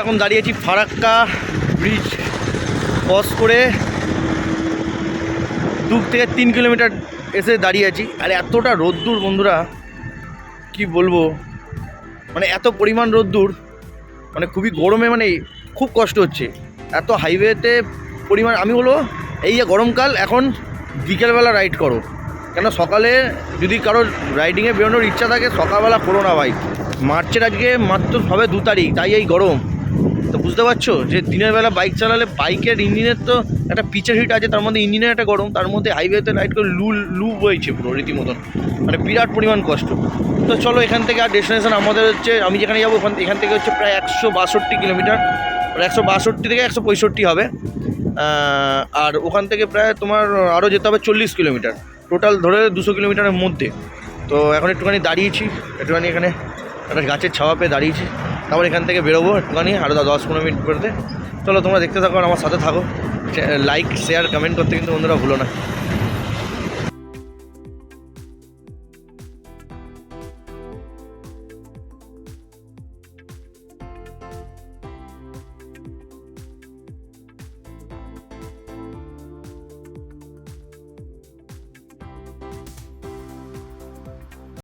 এখন দাঁড়িয়েছি Farakka bridge cross করে 2 থেকে 3 কিলোমিটার এসে দাঁড়িয়ে আছি। আর এতটা রোদ্দুর বন্ধুরা কি বলবো, মানে এত পরিমাণ রোদ্দুর, মানে খুবই গরমে মানে খুব কষ্ট হচ্ছে। এত হাইওয়েতে পরিমাণ, আমি বলো এই যে গরমকাল এখন বিকেলবেলা রাইড করো, কেন সকালে যদি কারো রাইডিংয়ে বেরোনোর ইচ্ছা থাকে সকালবেলা করো না ভাই। মার্চের আজকে মাত্র সবে 2 তারিখ, তাই এই গরম। তো বুঝতে পারছো যে দিনের বেলা বাইক চালালে বাইকের ইঞ্জিনের তো একটা পিচের হিট আছে, তার মধ্যে ইঞ্জিনের একটা গরম, তার মধ্যে হাইওয়েতে রাইড করে লু বইছে পুরো রীতিমতন, মানে বিরাট পরিমাণ কষ্ট। তো চলো এখান থেকে আর ডেস্টিনেশন আমাদের হচ্ছে, আমি যেখানে যাবো এখান থেকে হচ্ছে প্রায় 162 কিলোমিটার, 162 থেকে 165 হবে। আর ওখান থেকে প্রায় তোমার আরও যেতে হবে 40 কিলোমিটার, টোটাল ধরে 200 কিলোমিটারের মধ্যে। তো এখন একটুখানি দাঁড়িয়েছি, একটুখানি এখানে একটা গাছের ছাওয়া পেয়ে দাঁড়িয়েছি, তারপর এখান থেকে বেরোবো একটুখানি আরও 10-15 মিনিট করতে। চলো তোমরা দেখতে থাকো আর আমার সাথে থাকো, লাইক শেয়ার কমেন্ট করতে কিন্তু বন্ধুরা ভুলো না।